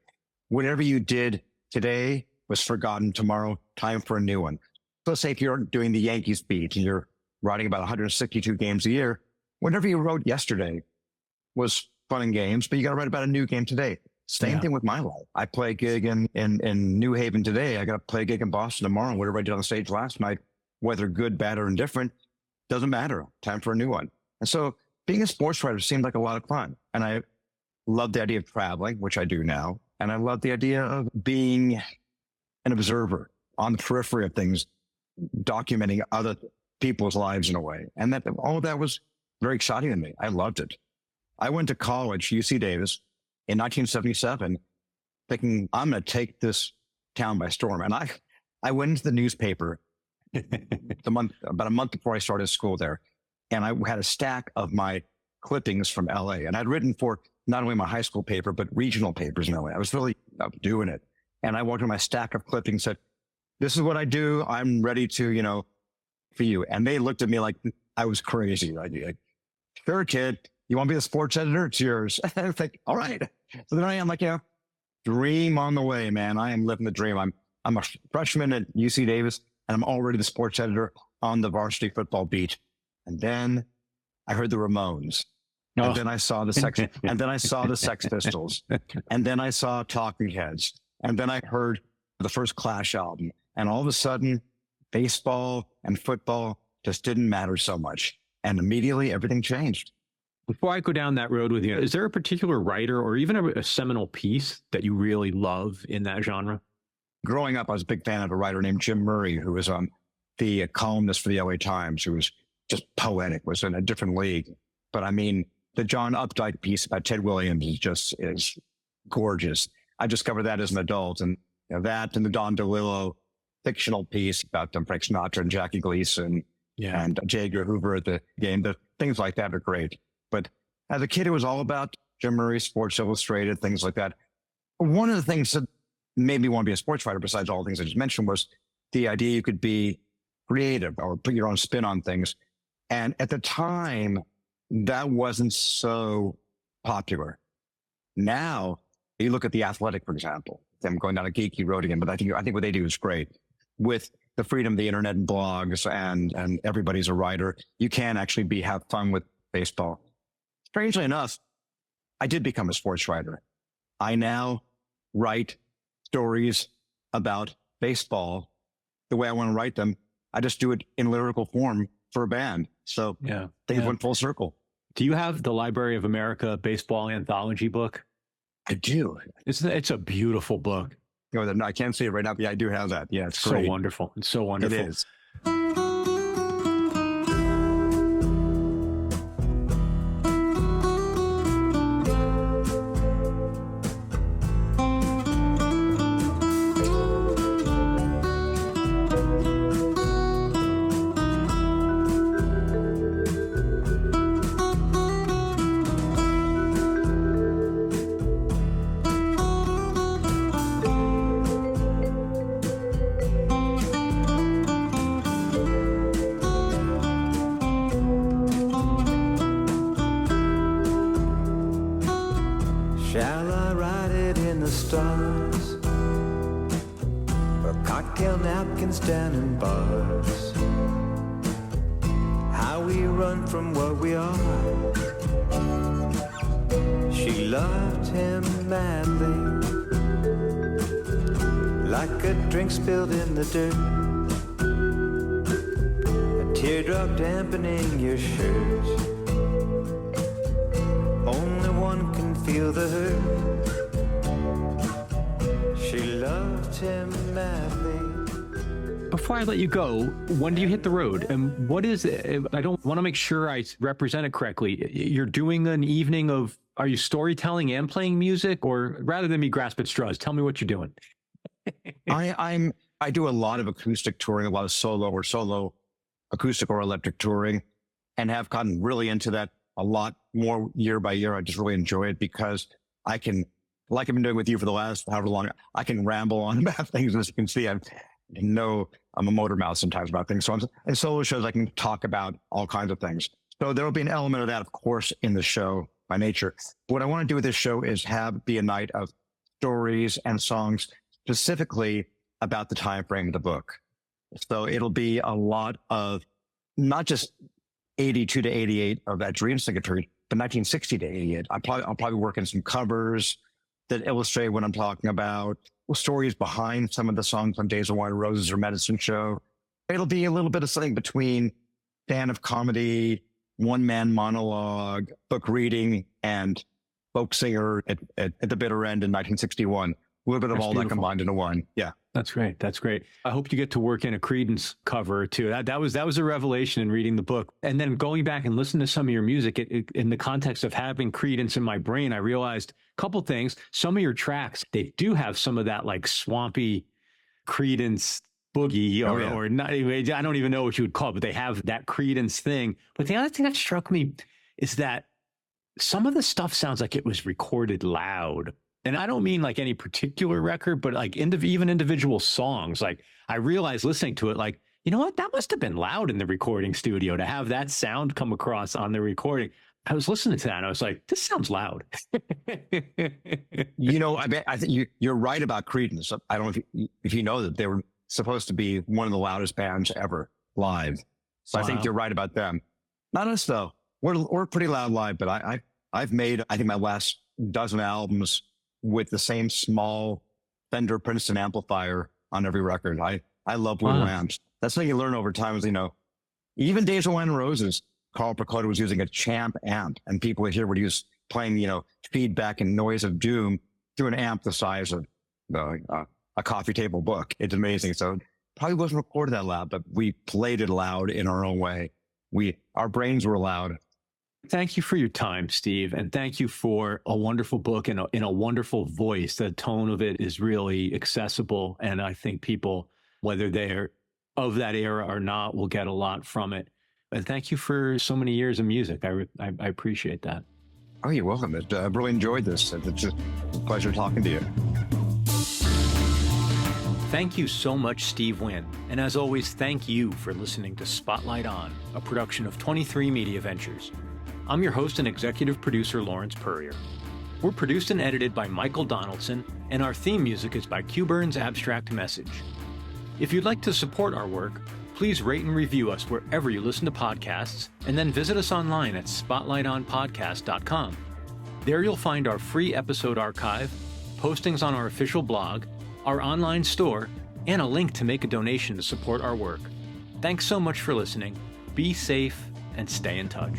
Whatever you did today was forgotten tomorrow, time for a new one. So let's say if you're doing the Yankees beat and you're writing about 162 games a year, whatever you wrote yesterday was fun and games, but you got to write about a new game today. Same thing with my life. I play a gig in New Haven today. I got to play a gig in Boston tomorrow. Whatever I did on the stage last night, whether good, bad, or indifferent, doesn't matter. Time for a new one. And so being a sports writer seemed like a lot of fun. And I love the idea of traveling, which I do now. And I love the idea of being an observer on the periphery of things, documenting other people's lives in a way. And that all of that was very exciting to me. I loved it. I went to college, UC Davis, in 1977, thinking I'm going to take this town by storm. And I went into the newspaper about a month before I started school there. And I had a stack of my clippings from LA. And I'd written for not only my high school paper, but regional papers in LA. I was really doing it. And I walked in my stack of clippings and said, this is what I do. I'm ready to, for you. And they looked at me like I was crazy. Right? Like, sure, kid, you want to be the sports editor? It's yours. I was like, all right. So then I am like, dream on the way, man. I am living the dream. I'm a freshman at UC Davis, and I'm already the sports editor on the varsity football beat. And then I heard the Ramones. Oh. And then I saw the Sex Pistols. And then I saw Talking Heads. And then I heard the first Clash album. And all of a sudden, baseball and football just didn't matter so much. And immediately everything changed. Before I go down that road with you, is there a particular writer or even a seminal piece that you really love in that genre? Growing up, I was a big fan of a writer named Jim Murray, who was the columnist for the LA Times, who was just poetic, was in a different league. But I mean, the John Updike piece about Ted Williams is gorgeous. I discovered that as an adult, and that and the Don DeLillo fictional piece about Frank Sinatra and Jackie Gleason and J. Edgar Hoover at the game. The things like that are great. But as a kid, it was all about Jim Murray, Sports Illustrated, things like that. One of the things that made me want to be a sports writer, besides all the things I just mentioned, was the idea you could be creative or put your own spin on things. And at the time, that wasn't so popular. Now, you look at The Athletic, for example. I'm going down a geeky road again, but I think what they do is great. With the freedom of the internet and blogs and everybody's a writer, you can actually have fun with baseball. Strangely enough, I did become a sports writer. I now write stories about baseball the way I want to write them. I just do it in lyrical form for a band. So things went full circle. Do you have the Library of America baseball anthology book? I do. It's a beautiful book. I can't see it right now, but yeah, I do have that. Yeah, it's great. So wonderful. It's so wonderful. It is. cocktail napkins down in bars. How we run from what we are. She loved him madly, like a drink spilled in the dirt. A teardrop dampening your shirt. Only one can feel the hurt. She loved him madly. Before I let you go, when do you hit the road? And what is it? I don't want to make sure I represent it correctly. You're doing an evening of, are you storytelling and playing music? Or rather than me grasp at straws, tell me what you're doing. I do a lot of acoustic touring, a lot of solo acoustic or electric touring, and have gotten really into that a lot more year by year. I just really enjoy it because I can, like I've been doing with you for the last however long, I can ramble on about things. As you can see, I'm a motor mouth sometimes about things. So in solo shows, I can talk about all kinds of things. So there will be an element of that, of course, in the show by nature. What I want to do with this show is be a night of stories and songs specifically about the time frame of the book. So it'll be a lot of not just 82 to 88 of that Dream Syndicate period, but 1960 to 88. I'll probably work in some covers that illustrate what I'm talking about, stories behind some of the songs on Days of Wine and Roses or Medicine Show. It'll be a little bit of something between stand-up comedy, one-man monologue, book reading, and folk singer at the bitter end in 1961. A little bit of all that combined into one. Yeah. That's great. That's great. I hope you get to work in a Creedence cover or two. That was a revelation in reading the book. And then going back and listening to some of your music in the context of having Creedence in my brain, I realized a couple things. Some of your tracks, they do have some of that like swampy Creedence boogie or not. I don't even know what you would call it, but they have that Creedence thing. But the other thing that struck me is that some of the stuff sounds like it was recorded loud. And I don't mean like any particular record, but like even individual songs. Like I realized listening to it, like, you know what, that must have been loud in the recording studio to have that sound come across on the recording. I was listening to that and I was like, this sounds loud. I think you're right about Creedence. I don't know if you know that they were supposed to be one of the loudest bands ever live. So wow. I think you're right about them. Not us though. We're pretty loud live, but I've made, I think my last dozen albums with the same small Fender Princeton amplifier on every record. I love little amps. That's something you learn over time is, even Days of Wine and Roses, Carl Procota was using a Champ amp, and people would hear what he was playing, feedback and noise of doom through an amp the size of a coffee table book. It's amazing. So probably wasn't recorded that loud, but we played it loud in our own way. Our brains were loud. Thank you for your time, Steve. And thank you for a wonderful book and in a wonderful voice. The tone of it is really accessible. And I think people, whether they're of that era or not, will get a lot from it. And thank you for so many years of music. I appreciate that. Oh, you're welcome. I've really enjoyed this. It's just a pleasure talking to you. Thank you so much, Steve Wynn. And as always, thank you for listening to Spotlight On, a production of 23 Media Ventures. I'm your host and executive producer, Lawrence Purrier. We're produced and edited by Michael Donaldson, and our theme music is by Q-Burn's Abstract Message. If you'd like to support our work, please rate and review us wherever you listen to podcasts, and then visit us online at spotlightonpodcast.com. There you'll find our free episode archive, postings on our official blog, our online store, and a link to make a donation to support our work. Thanks so much for listening. Be safe and stay in touch.